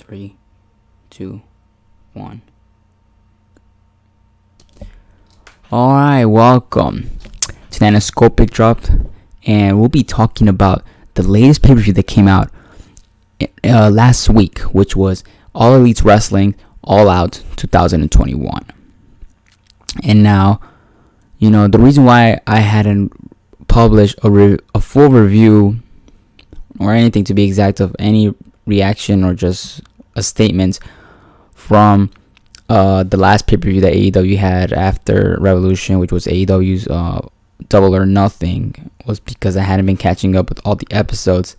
3, 2, 1. Alright, welcome to Nanoscopic Drop, and we'll be talking about the latest pay-per-view that came out last week, which was All Elite Wrestling All Out 2021. And now, the reason why I hadn't published a full review or anything, to be exact, of any reaction or just a statement from the last pay-per-view that AEW had after Revolution, which was AEW's Double or Nothing, was because I hadn't been catching up with all the episodes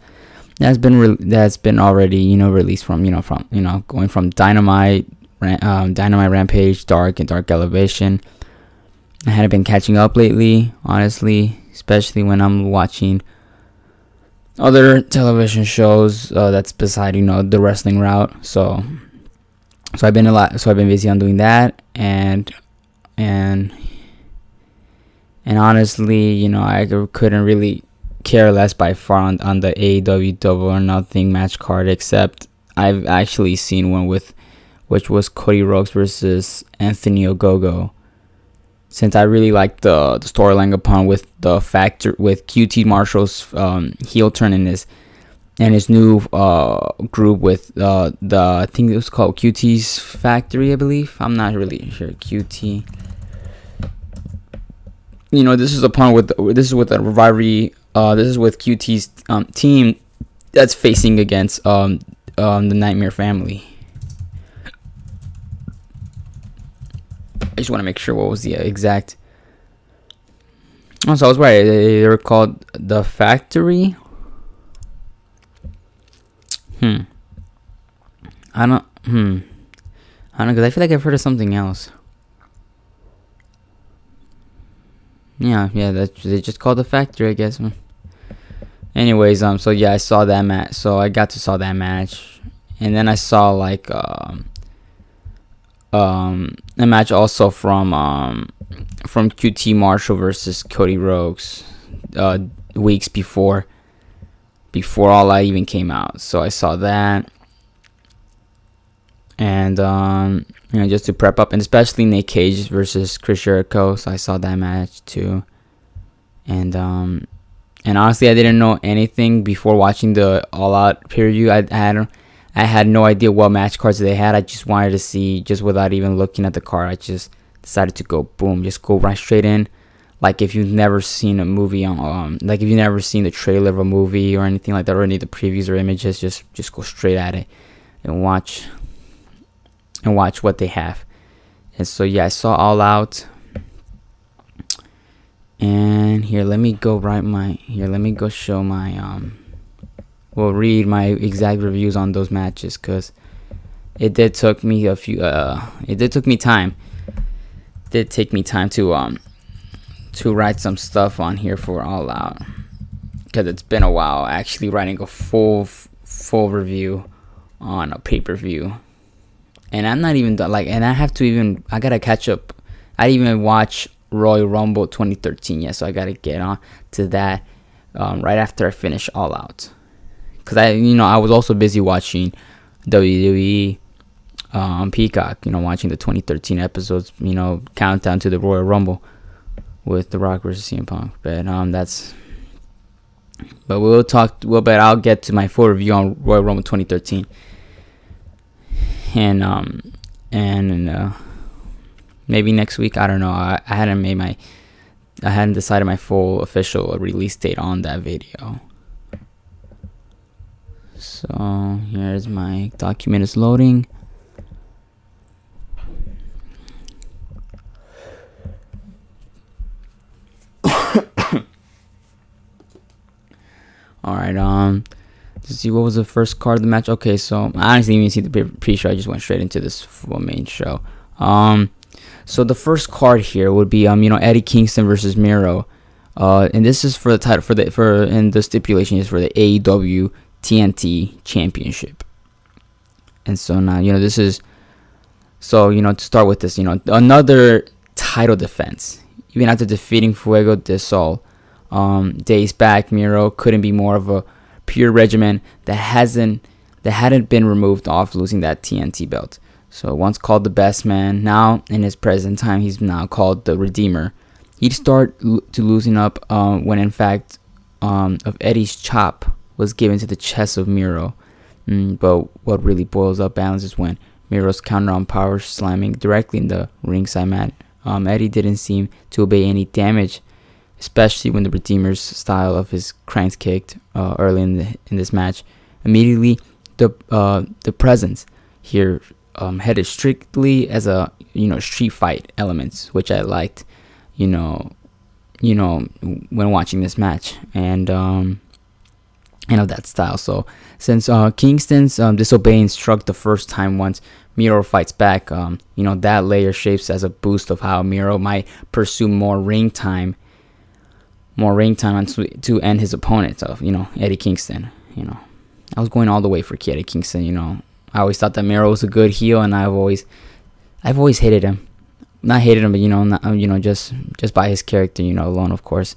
that's been already released from going from Dynamite, Rampage, Dark, and Dark Elevation. I hadn't been catching up lately, honestly, especially when I'm watching other television shows that's beside the wrestling route. So I've been busy on doing that, and honestly, I couldn't really care less by far on the AEW Double or Nothing match card, except I've actually seen one which was Cody Rhodes versus Anthony Ogogo, since I really liked the storyline upon with the factor with QT Marshall's heel turn in his new group with the I think it was called QT's Factory, I believe. I'm not really sure. QT. This is with a rivalry. This is with QT's team that's facing against the Nightmare Family. I just want to make sure what was the exact. Oh, so I was right. They were called the Factory. I don't know, because I feel like I've heard of something else. Yeah, they just called the Factory, I guess. Anyways, so yeah, I saw that match. So I got to saw that match, and then I saw like a match also from QT Marshall versus Cody Rhodes, weeks before All Out even came out. So I saw that, and just to prep up, and especially Nick Cage versus Chris Jericho. So I saw that match too, and honestly, I didn't know anything before watching the All Out preview. I had no idea what match cards they had. I just wanted to see, just without even looking at the card. I just decided to go right straight in. Like if you've never seen a movie like if you've never seen the trailer of a movie or anything like that, or any of the previews or images, just go straight at it and watch what they have. And so yeah, I saw All Out. And let me go show my read my exact reviews on those matches, because it did take me time. It did take me time to write some stuff on here for All Out, because it's been a while actually writing a full review on a pay-per-view. And I'm not even done, and I gotta catch up. I didn't even watch Royal Rumble 2013 yet, so I gotta get on to that right after I finish All Out. Because I was also busy watching WWE on Peacock, watching the 2013 episodes, countdown to the Royal Rumble with The Rock versus CM Punk. But I'll get to my full review on Royal Rumble 2013. And maybe next week, I don't know. I hadn't decided my full official release date on that video. So here's my document is loading. Alright, to see what was the first card of the match. Okay, so I honestly didn't even see the pre-show. I just went straight into this main show. So the first card here would be Eddie Kingston versus Miro. And this is for the title and the stipulation is for the AEW TNT Championship. And so now, this is, to start with this, another title defense. Even after defeating Fuego del Sol days back, Miro couldn't be more of a pure regimen that that hadn't been removed off losing that TNT belt. So once called the Best Man, now in his present time he's now called the Redeemer. He'd start to loosen up when in fact of Eddie's chop was given to the chest of Miro. But what really boils up balance is when Miro's counter on power slamming directly in the ringside mat. Eddie didn't seem to obey any damage, especially when the Redeemer's style of his cranks kicked early in this match. Immediately, the presence here headed strictly as a street fight elements, which I liked, when watching this match, and of that style. So since Kingston's disobeying struck the first time once Miro fights back, that layer shapes as a boost of how Miro might pursue more ring time to end his opponent of Eddie Kingston. I was going all the way for Eddie Kingston. I always thought that Miro was a good heel, and I've always hated him. Not hated him, but just by his character, alone, of course,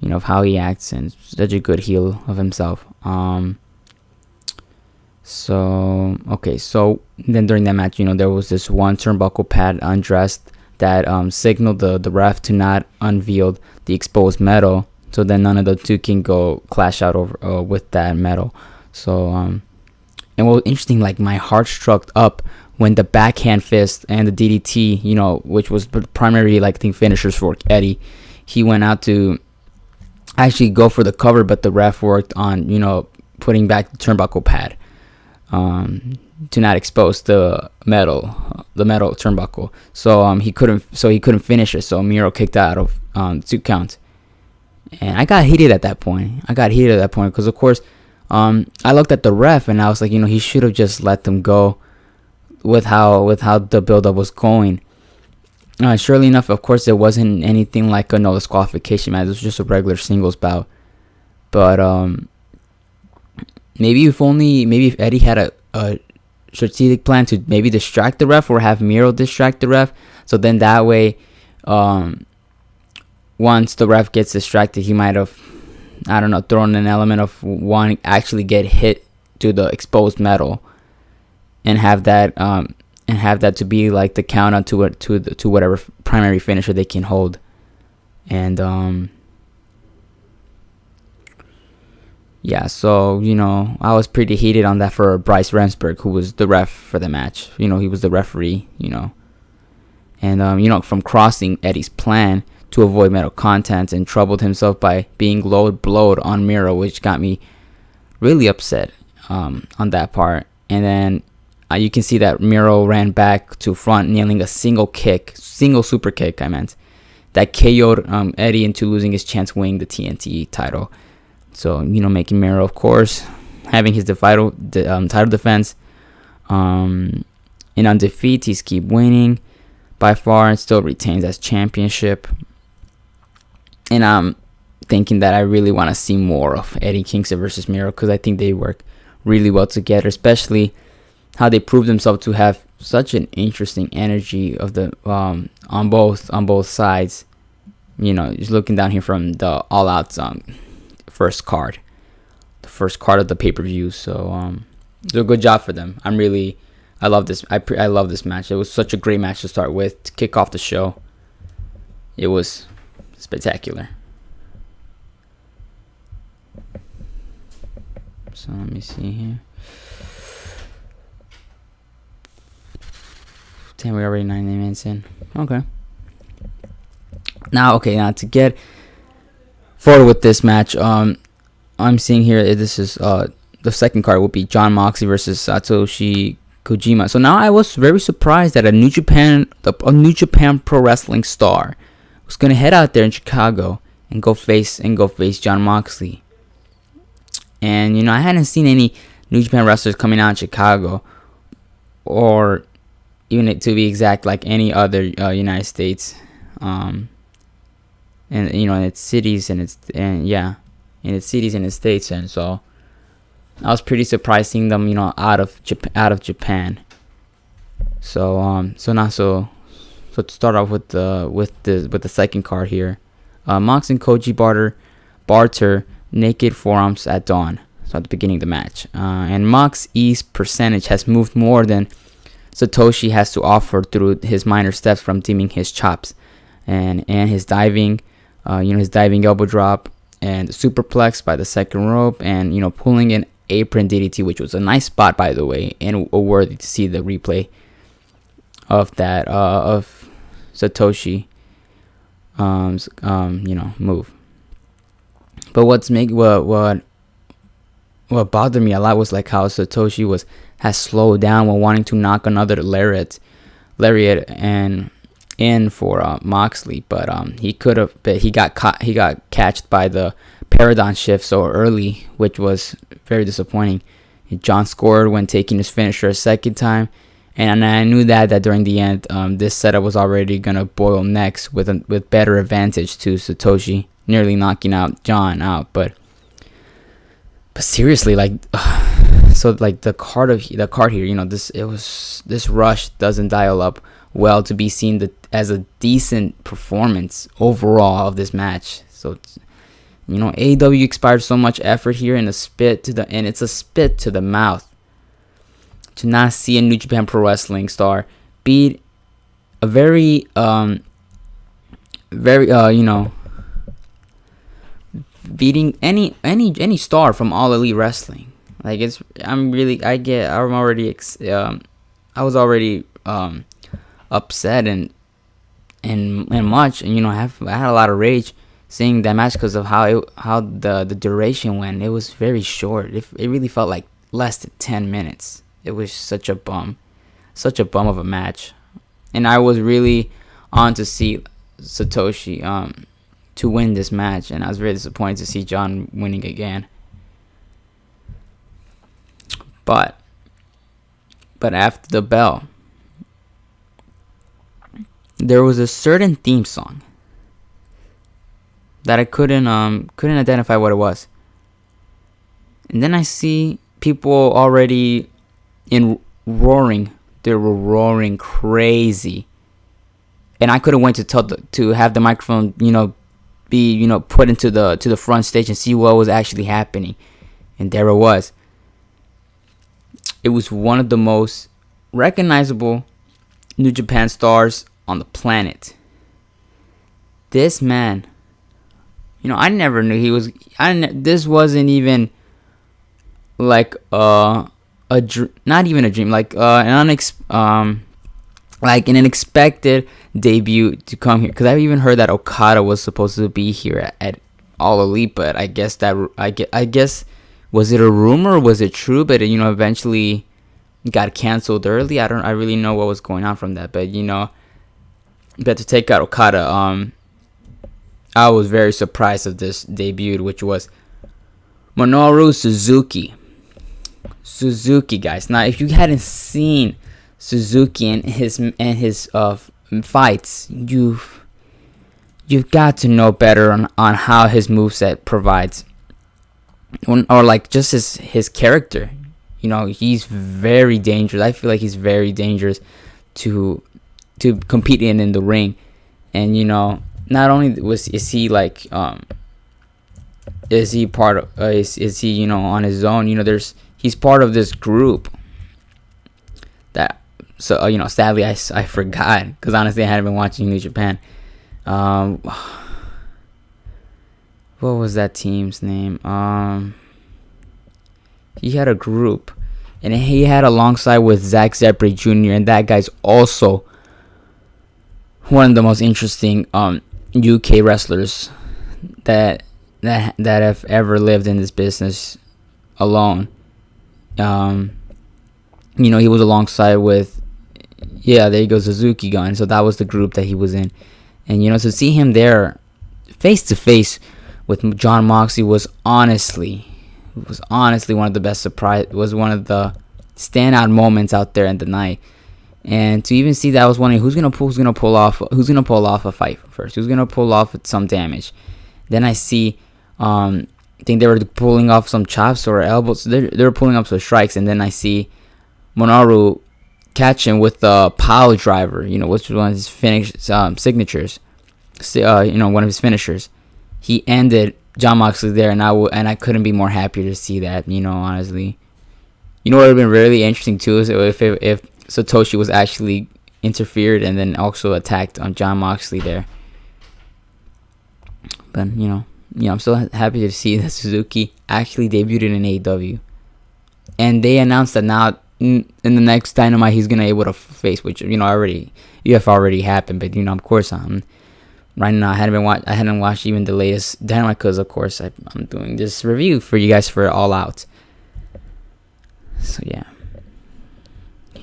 of how he acts, and such a good heel of himself. So then during that match, there was this one turnbuckle pad undressed that signaled the ref to not unveil the exposed metal, so then none of the two can go clash out over with that metal. So and what was interesting, like my heart struck up when the backhand fist and the DDT, which was the primary finishers for Eddie, he went out to actually go for the cover, but the ref worked on putting back the turnbuckle pad to not expose the metal turnbuckle. So he couldn't finish it. So Miro kicked out of 2 count, and I got heated at that point. Because of course I looked at the ref and I was like, he should have just let them go with how the build-up was going. Surely enough, of course, it wasn't anything like a no disqualification match. It was just a regular singles bout. But maybe if Eddie had a strategic plan to maybe distract the ref, or have Miro distract the ref, so then that way, once the ref gets distracted, he might have, thrown an element of wanting actually get hit to the exposed metal, and have that to be like the count out to whatever primary finisher they can hold. And so I was pretty heated on that for Bryce Remsburg, who was the ref for the match. He was the referee, and from crossing Eddie's plan to avoid metal contact, and troubled himself by being blowed on Miro, which got me really upset on that part. And then you can see that Miro ran back to front, nailing a single super kick, that KO'd Eddie into losing his chance winning the TNT title. So, making Miro, of course, having his title defense. And on defeat, he's keep winning by far and still retains as championship. And I'm thinking that I really want to see more of Eddie Kingston versus Miro, because I think they work really well together, especially how they proved themselves to have such an interesting energy of the on both sides. Just looking down here from the All Out first card of the pay-per-view. So a good job for them. I love this. I love this match. It was such a great match to start with, to kick off the show. It was spectacular. So let me see here. Damn, we're already 9 minutes in. Okay. Now to get forward with this match, I'm seeing here, this is the second card will be John Moxley versus Satoshi Kojima. So now I was very surprised that a New Japan Pro Wrestling star was gonna head out there in Chicago and go face John Moxley. And I hadn't seen any New Japan wrestlers coming out in Chicago, or even to be exact, like any other United States, and in its cities and its cities and its states. And so I was pretty surprised seeing them, out of Japan. So to start off with the second card here, Mox and Koji barter naked forearms at dawn. So at the beginning of the match. And Moxie's percentage has moved more than Satoshi has to offer through his minor steps from teaming his chops and his diving, his diving elbow drop and the superplex by the second rope and, pulling an apron DDT, which was a nice spot, by the way, and worthy to see the replay of that, of Satoshi, move. But what bothered me a lot was like how Satoshi has slowed down while wanting to knock another lariat and in for Moxley, but he got catched by the paradigm shift so early, which was very disappointing. John scored when taking his finisher a second time, and I knew that during the end, this setup was already gonna boil next with better advantage to Satoshi, nearly knocking out John out, but seriously, like, so like the card here, this rush doesn't dial up well to be seen as a decent performance overall of this match. So, AEW expired so much effort here and it's a spit to the mouth to not see a New Japan Pro Wrestling star beat a very beating any star from All Elite Wrestling. Like, I was already upset and much, and I had a lot of rage seeing that match because of how the duration went. It was very short. It really felt like less than 10 minutes. It was such a bum of a match, and I was really on to see Satoshi to win this match, and I was very disappointed to see John winning again. But after the bell, there was a certain theme song that I couldn't identify what it was. And then I see people already roaring. They were roaring crazy. And I couldn't wait to have the microphone, be put into the front stage and see what was actually happening. And there it was. It was one of the most recognizable New Japan stars on the planet. This man, I never knew he was. This wasn't even like not even a dream, like an unexpected debut to come here. Because I've even heard that Okada was supposed to be here at All Elite, but I guess was it a rumor or was it true? But eventually got canceled early. I really know what was going on from that, but but to take out Okada, I was very surprised of this debut, which was Minoru Suzuki. Suzuki, guys. Now, if you hadn't seen Suzuki and his fights, you've got to know better on how his moveset provides, or like just his character. He's very dangerous. I feel like he's very dangerous to compete in the ring, and not only is he like is he part of is he on his own. He's part of this group that, so sadly I forgot, because honestly I hadn't been watching New Japan. What was that team's name? He had a group, and he had alongside with Zack Sabre Jr., and that guy's also one of the most interesting UK wrestlers that have ever lived in this business alone. He was alongside with, there you go, Suzuki Gun. So that was the group that he was in, and to see him there face to face with John Moxley was honestly one of the best surprise. Was one of the standout moments out there in the night. And to even see that, I was wondering who's gonna pull off a fight first, who's gonna pull off some damage. Then I see, I think they were pulling off some chops or elbows. They were pulling up some strikes, and then I see Minoru catch him with the pile driver, which was one of his signatures. One of his finishers. He ended John Moxley there, and I couldn't be more happier to see that. Honestly, what would have been really interesting too is if Satoshi was actually interfered and then also attacked on John Moxley there. But I'm so happy to see that Suzuki actually debuted in AEW, and they announced that now in the next Dynamite he's gonna able to face, which already happened. But of course right now I hadn't watched even the latest Dynamite because of course I'm doing this review for you guys for All Out. So yeah,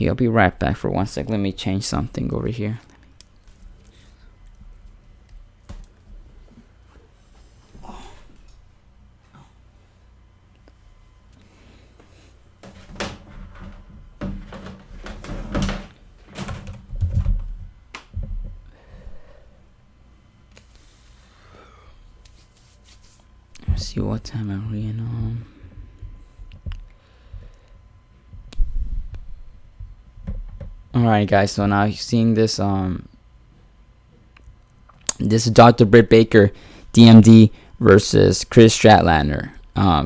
I'll be right back for 1 sec. Let me change something over here. Let's see what time are we in. Alright guys, so now you're seeing this this is Dr. Britt Baker, DMD versus Chris Statlander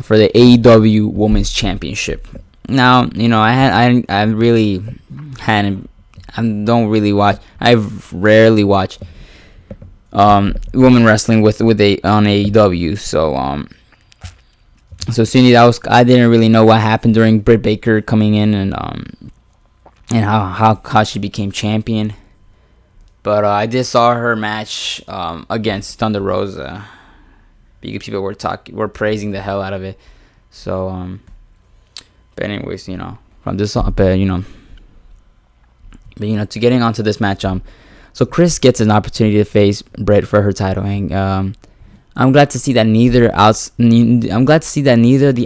for the AEW Women's Championship. Now, I really hadn't, I don't really watch, I've rarely watched women wrestling on AEW, so Cindy, I didn't really know what happened during Britt Baker coming in and how she became champion. But I did saw her match against Thunder Rosa. People were praising the hell out of it. So but anyways, from this to getting onto this match, so Chris gets an opportunity to face Britt for her title, and I'm glad to see that neither the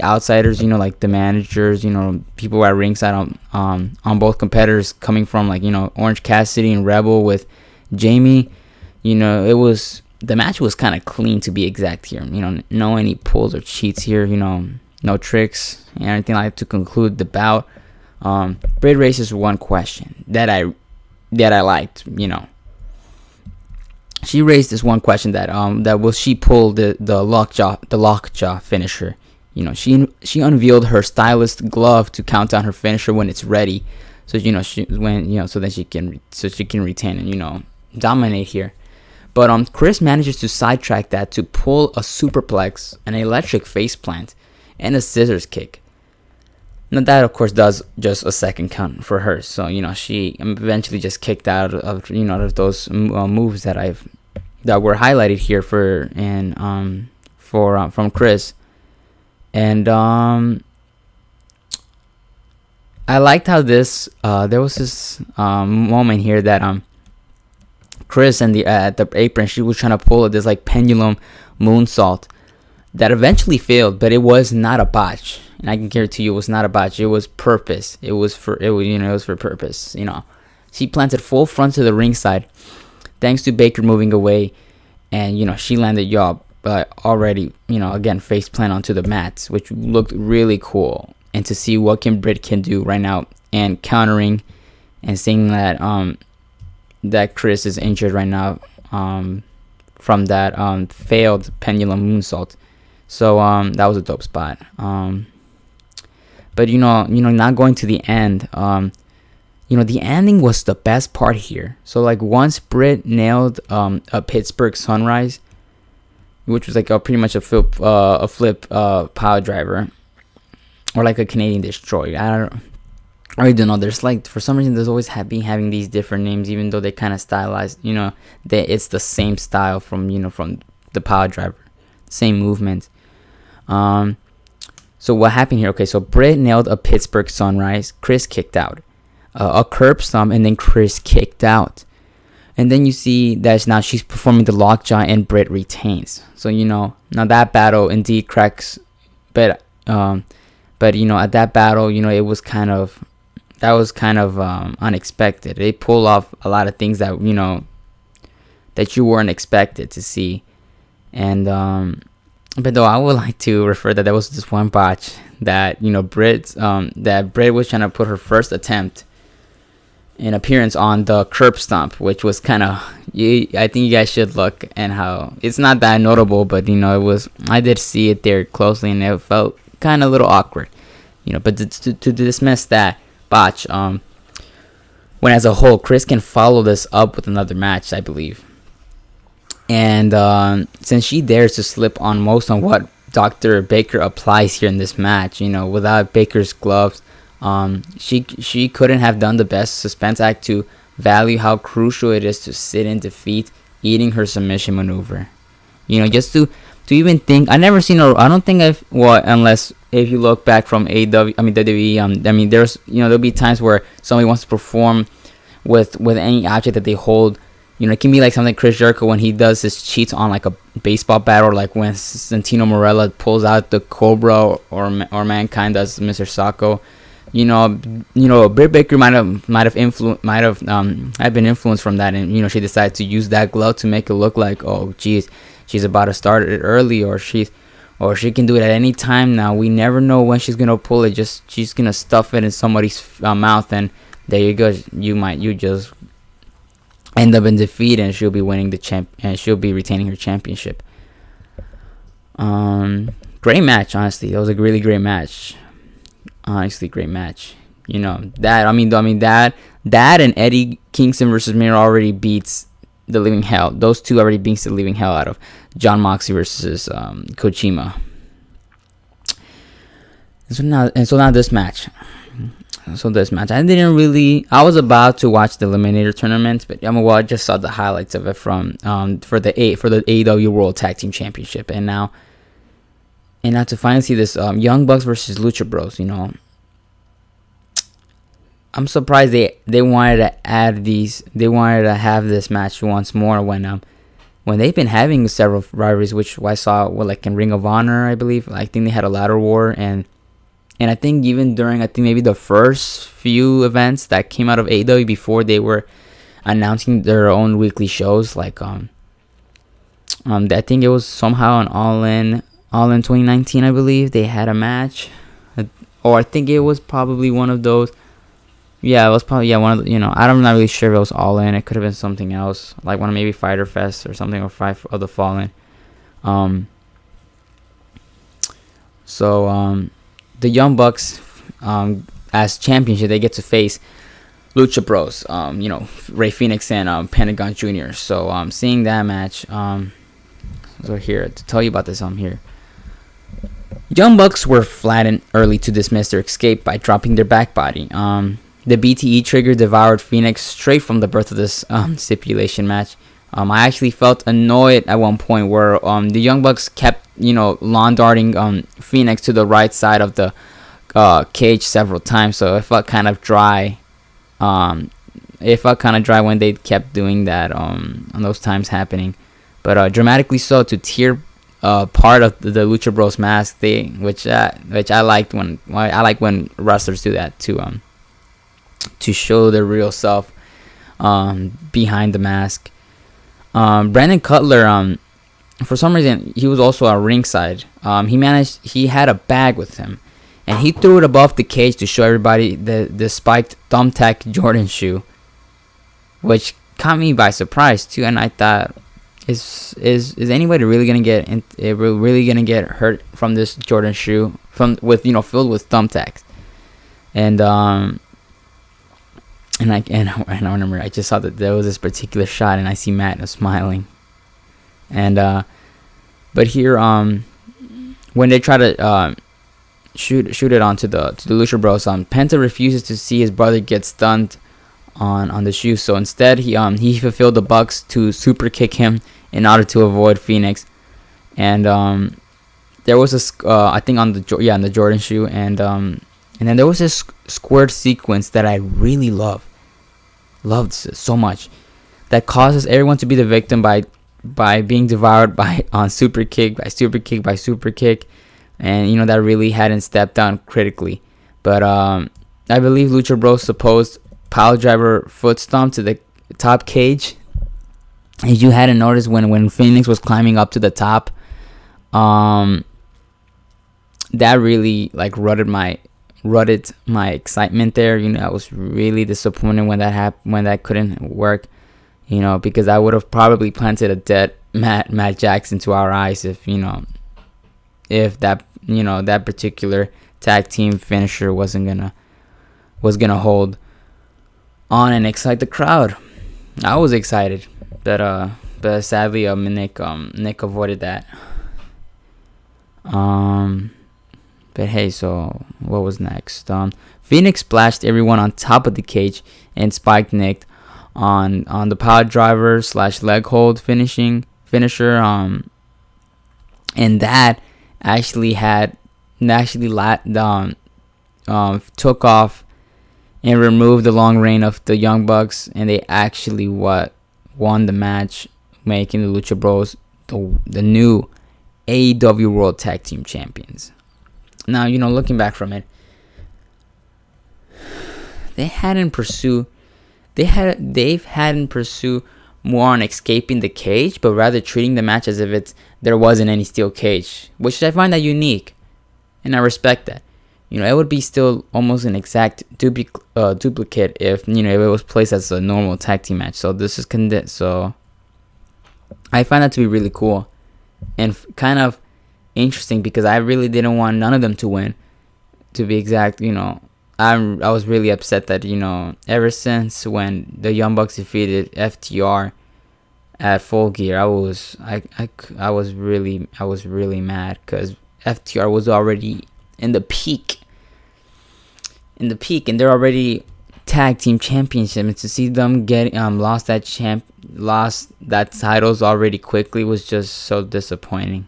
outsiders, like the managers, people at ringside on both competitors coming from Orange Cassidy and Rebel with Jamie, the match was kind of clean to be exact here. No any pulls or cheats here, no tricks and anything like that to conclude the bout. Britt raises one question that I liked, She raised this one question that will she pull the lockjaw finisher? She unveiled her stylist glove to count down her finisher when it's ready. So so then she can retain and dominate here. But Chris manages to sidetrack that to pull a superplex, an electric faceplant, and a scissors kick. Now that of course does just a second count for her. So she eventually just kicked out of of those moves that were highlighted here from Chris. And I liked how there was this moment here that Chris and at the apron, she was trying to pull this pendulum moonsault that eventually failed, but it was not a botch. And I can guarantee you it was not a botch. It was purpose. It was for purpose. She planted full front to the ringside, thanks to Baker moving away, and she landed already again face plant onto the mats, which looked really cool. And to see what Britt can do right now and countering and seeing that that Chris is injured right now from that failed pendulum moonsault. So that was a dope spot. But not going to the end. The ending was the best part here. So once Britt nailed a Pittsburgh Sunrise, which was pretty much a flip power driver, or a Canadian Destroyer. I really don't know. There's for some reason there's always been having these different names, even though they kind of stylized. It's the same style from the power driver, same movement. So what happened here? Okay, so Britt nailed a Pittsburgh Sunrise. Chris kicked out. A curb stomp, and then Chris kicked out. And then you see that now she's performing the lockjaw, and Britt retains. So now that battle indeed cracks, but at that battle, it was kind of unexpected. They pull off a lot of things that that you weren't expected to see, and but though I would like to refer that there was this one botch that Britt was trying to put her first attempt an appearance on the curb stomp, which was kind of, I think you guys should look, and how it's not that notable, but it was, I did see it there closely, and it felt kind of a little awkward, but to dismiss that botch, when as a whole, Chris can follow this up with another match, I believe. And since she dares to slip on most on what Dr. Baker applies here in this match, without Baker's gloves, she couldn't have done the best suspense act to value how crucial it is to sit in defeat, eating her submission maneuver. Just to even think, I never seen I don't think unless if you look back from WWE, there's, there'll be times where somebody wants to perform with any object that they hold. It can be like something Chris Jericho when he does his cheats on like a baseball bat, or like when Santino Marella pulls out the Cobra, or Mankind does Mr. Sacco. Britt Baker might have been influenced from that, and she decided to use that glove to make it look like, oh geez, she's about to start it early, or she can do it at any time now. We never know when she's gonna pull it. She's gonna stuff it in somebody's mouth, and there you go. You just end up in defeat, and she'll be winning and she'll be retaining her championship. Great match, honestly. That was a really great match. Honestly, great match. That and Eddie Kingston versus Miro already beats the living hell. Those two already beats the living hell out of John Moxie versus Kojima. And so now this match. I was about to watch the Eliminator tournament, but I just saw the highlights of it from for the AEW World Tag Team Championship, and now to finally see this Young Bucks versus Lucha Bros. I'm surprised they wanted to add these. They wanted to have this match once more when they've been having several rivalries, which I saw like in Ring of Honor, I believe. I think they had a ladder war, and I think even during, maybe the first few events that came out of AEW before they were announcing their own weekly shows, like I think it was somehow an All In 2019, I believe they had a match, or I think it was probably one of those. Yeah, it was probably one of the, I'm not really sure if it was All In. It could have been something else, like one of maybe Fyter Fest or something, or Fight of the Fallen. The Young Bucks, as championship, they get to face Lucha Bros, Ray Phoenix and Pentagon Jr. So seeing that match, so here to tell you about this, I'm here. Young Bucks were flattened early to dismiss their escape by dropping their back body. The BTE trigger devoured Phoenix straight from the birth of this stipulation match. I actually felt annoyed at one point where the Young Bucks kept, lawn darting Phoenix to the right side of the cage several times. So it felt kind of dry. It felt kind of dry when they kept doing that on those times happening. But dramatically so, to tear part of the Lucha Bros mask thing, which I liked when wrestlers do that to show their real self behind the mask. Brandon Cutler, for some reason, he was also at ringside. He had a bag with him, and he threw it above the cage to show everybody the spiked thumbtack Jordan shoe, which caught me by surprise too. And I thought, is anybody really gonna get hurt from this Jordan shoe filled with thumbtacks? And I remember I just saw that there was this particular shot, and I see Matt smiling. And but here when they try to shoot it onto the Lucha Bros, Penta refuses to see his brother get stunned on the shoe, so instead he fulfilled the Bucks to super kick him in order to avoid Phoenix. And there was I think on the Jordan shoe, and then there was this squared sequence that I really loved so much, that causes everyone to be the victim by being devoured on super kick by super kick by super kick, and that really hadn't stepped down critically. But I believe Lucha Bros supposed pile driver foot stomp to the top cage. If you hadn't noticed, when Phoenix was climbing up to the top, that really like rutted rutted my excitement there. I was really disappointed when that happened, when that couldn't work. Because I would have probably planted a dead Matt Jackson to our eyes if that that particular tag team finisher was gonna hold on and excite the crowd. I was excited, but sadly Nick avoided that. But hey, so what was next? Phoenix splashed everyone on top of the cage and spiked Nick on the power driver / leg hold finisher. And that actually took off and removed the long reign of the Young Bucks, and they actually won the match, making the Lucha Bros the new AEW World Tag Team Champions. Now, looking back from it, they hadn't pursued more on escaping the cage, but rather treating the match as if there wasn't any steel cage, which I find that unique, and I respect that. It would be still almost an exact duplicate if it was placed as a normal tag team match. So this is condensed. So I find that to be really cool and kind of interesting, because I really didn't want none of them to win. To be exact, I was really upset that ever since when the Young Bucks defeated FTR at Full Gear, I was really mad, because FTR was already in the peak, and they're already tag team championship, and to see them get lost that titles already quickly was just so disappointing.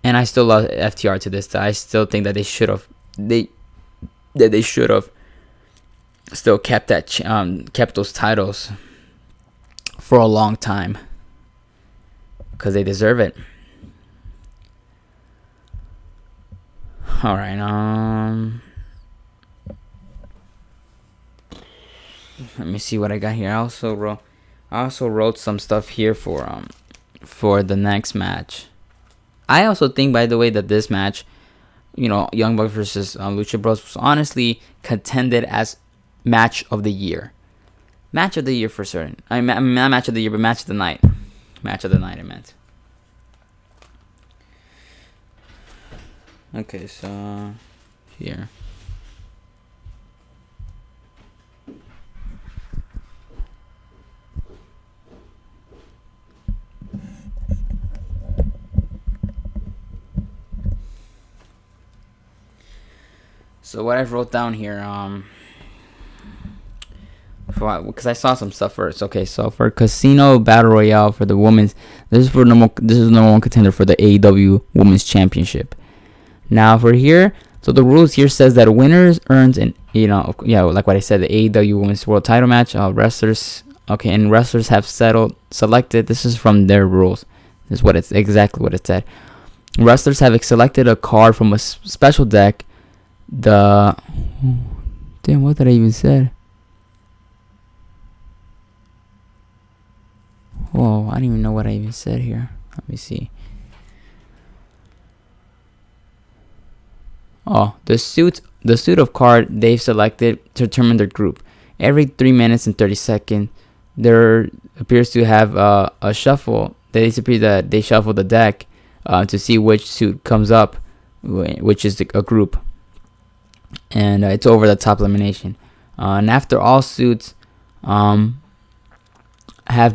And I still love FTR to this day. I still think that they should have still kept those titles for a long time, because they deserve it. All right. Let me see what I got here. I also wrote some stuff here for the next match. I also think, by the way, that this match, Young Bucks versus Lucha Bros, was honestly contended as match of the year. Match of the year for certain. I mean, not match of the year, but match of the night. Match of the night, I meant. Okay, so here. So what I wrote down here, because I saw some stuff first. Okay, so for Casino Battle Royale for the women's, this is number one contender for the AEW Women's Championship. Now for here, so the rules here says that winners earns like what I said, the AEW Women's World Title match. Wrestlers have selected. This is from their rules. This is exactly what it said. Wrestlers have selected a card from a special deck. What did I even say? Whoa, I don't even know what I even said here. Let me see. Oh, the suit of card they've selected to determine their group. Every 3 minutes and 30 seconds, there appears to have a shuffle. They shuffle the deck to see which suit comes up, which is a group. And it's over the top elimination. And after all suits have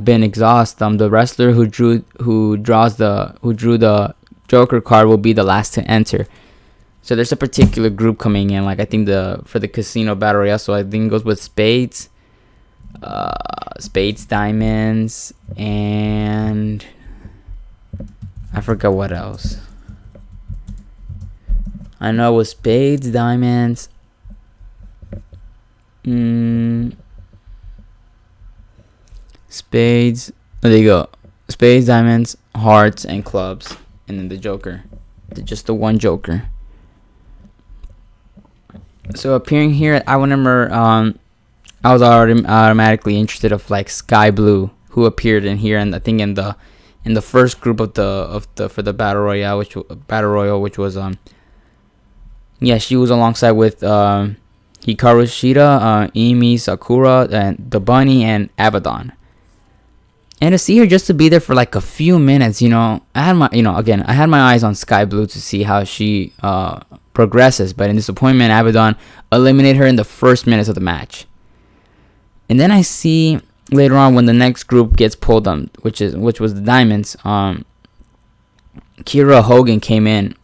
been exhausted, the wrestler who drew the Joker card will be the last to enter. So there's a particular group coming in, like I think for the Casino Battle Royale. So I think it goes with spades, diamonds, and I forgot what else. I know it was spades, diamonds, spades. Oh, there you go. Spades, diamonds, hearts, and clubs, and then the Joker. Just the one Joker. So appearing here, I remember I was already automatically interested of like Sky Blue, who appeared in here, and I think in the first group for the battle royale, which was yeah, she was alongside with Hikaru Shida, Emi Sakura, and the Bunny and Abaddon. And to see her just to be there for like a few minutes, I had my eyes on Sky Blue to see how she progresses. But in disappointment, Abaddon eliminated her in the first minutes of the match. And then I see later on when the next group gets pulled on, which was the Diamonds, Kira Hogan came in,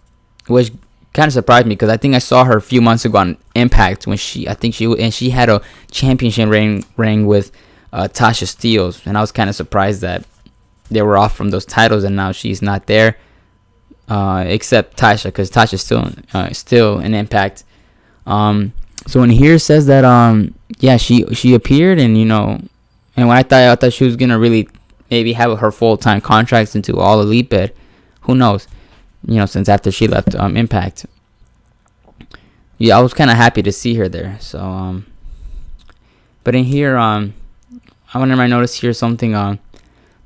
which kind of surprised me because I think I saw her a few months ago on Impact when she had a championship reign with Tasha Steelz, and I was kind of surprised that they were off from those titles and now she's not there, except Tasha, because Tasha's still in Impact. So when here says that she appeared, and and when I thought she was gonna really maybe have her full-time contracts into All Elite, but who knows, since after she left Impact. Yeah, I was kind of happy to see her there. So but in here whenever I noticed here something,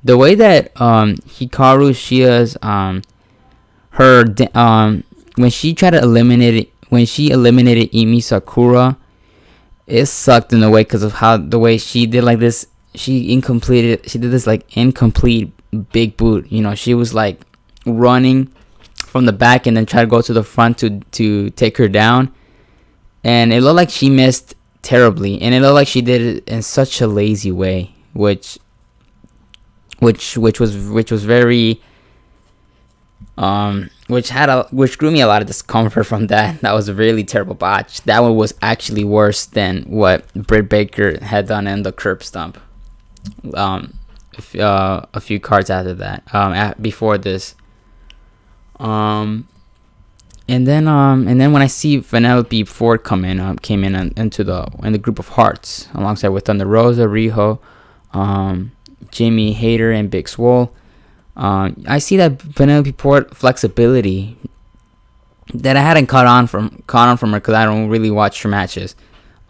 the way that Hikaru Shia's when she eliminated Emi Sakura, it sucked in a way because of how the way she did like this. She did this like incomplete big boot. She was like running from the back and then try to go to the front to take her down, and it looked like she missed terribly, and it looked like she did it in such a lazy way, which was very which grew me a lot of discomfort from that. That was a really terrible botch. That one was actually worse than what Britt Baker had done in the curb stomp a few cards after that, before this. And then when I see Vanellope Ford came in into the group of Hearts alongside with Thunder Rosa, Riho, Jimmy Hayter, and Big Swole, I see that Vanellope Ford flexibility that I hadn't caught on from her because I don't really watch her matches.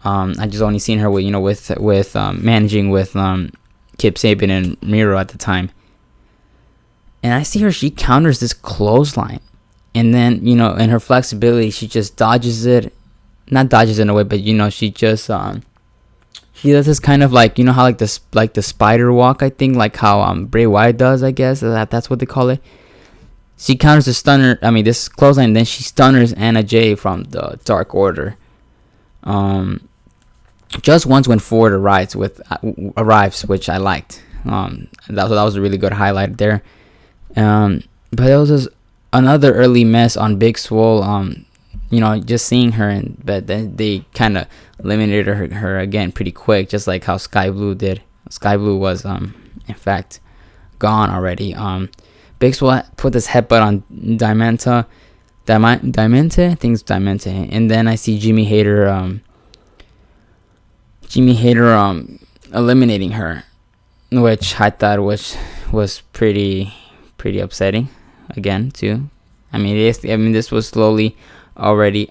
I just only seen her with managing with Kip Sabian and Miro at the time. And I see her, she counters this clothesline. And then, in her flexibility, she just dodges it. Not dodges it in a way, but, she just, she does this kind of like, how like the spider walk, I think, like how Bray Wyatt does, I guess. That's what they call it. She counters this clothesline, and then she stunners Anna Jay from the Dark Order. Just once when Ford arrives, which I liked. That was a really good highlight there. But it was just another early mess on Big Swole. Just seeing her, but then they kind of eliminated her again pretty quick, just like how Sky Blue did. Sky Blue was in fact gone already. Big Swole put this headbutt on Diamante, I think it's Diamante, and then I see Jimmy Hayter eliminating her, which I thought was pretty upsetting again too. This was slowly already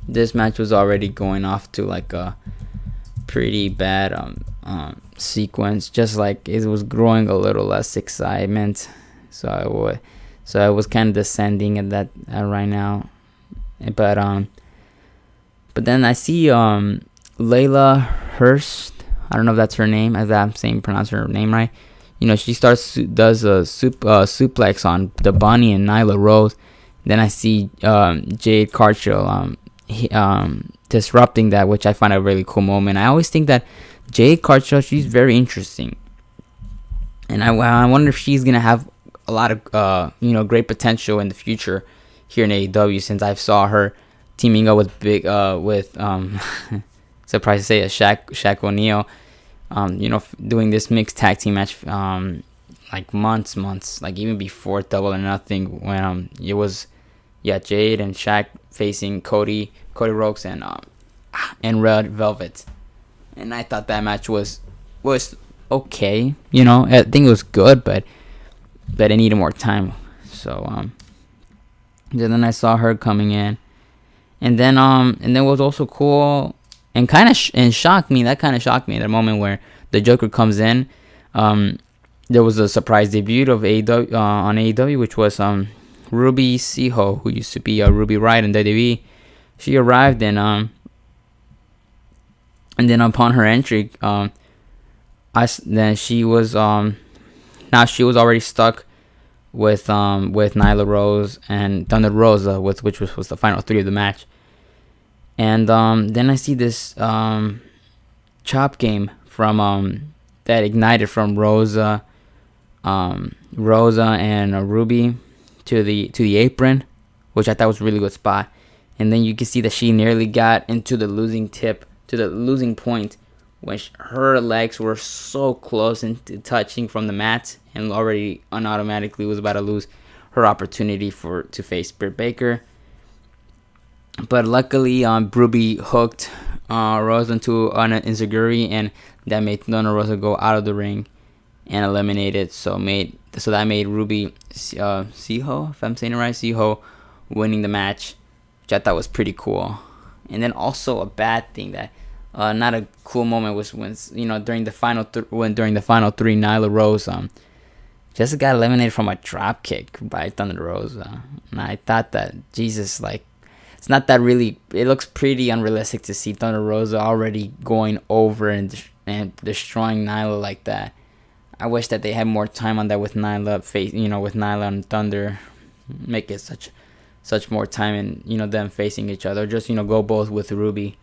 this match was already going off to like a pretty bad sequence, just like it was growing a little less excitement, so I was kind of descending at that right now. But then I see Layla Hurst, I don't know if that's her name, as I'm saying, pronounce her name right. She does a suplex on the Bunny and Nyla Rose. Then I see Jade Cargill disrupting that, which I find a really cool moment. I always think that Jade Cargill, she's very interesting, and I wonder if she's gonna have a lot of great potential in the future here in AEW, since I saw her teaming up with surprised to say, Shaq O'Neal. Doing this mixed tag team match, like months, like even before Double or Nothing, when it was, Jade and Shaq facing Cody Rhodes and Red Velvet, and I thought that match was okay. I think it was good, but it needed more time. So then I saw her coming in, and then what was also cool. And kind of shocked me. That kind of shocked me at the moment where the Joker comes in. There was a surprise debut of AEW on AEW, which was Ruby Siho, who used to be Ruby Riott in WWE. She arrived and then upon her entry, then she was now she was already stuck with Nyla Rose and Thunder Rosa, which was the final 3 of the match. And then I see this chop game from that ignited from Rosa and Ruby to the apron, which I thought was a really good spot. And then you can see that she nearly got into the losing point when her legs were so close into touching from the mat, and already unautomatically was about to lose her opportunity to face Britt Baker. But luckily, Ruby hooked Rosa into an enziguri, and that made Thunder Rosa go out of the ring and eliminated. So that made Ruby Siho, if I'm saying it right, Siho, winning the match, which I thought was pretty cool. And then also a bad thing that not a cool moment was when during the final 3, Nyla Rose just got eliminated from a drop kick by Thunder Rosa. And I thought that, Jesus, like, it's not that really. It looks pretty unrealistic to see Thunder Rosa already going over and destroying Nyla like that. I wish that they had more time on that with Nyla with Nyla and Thunder, make it such more time and them facing each other. Just go both with Ruby.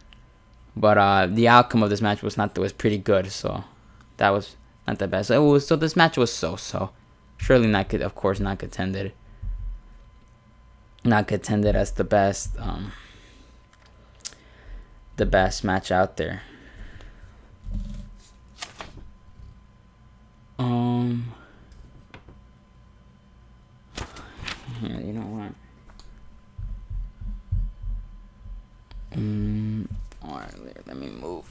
But the outcome of this match was pretty good, so that was not that bad. So this match was so. Surely not good, of course, not contended. Not contended as the best match out there. Here, you know what? Alright, let me move.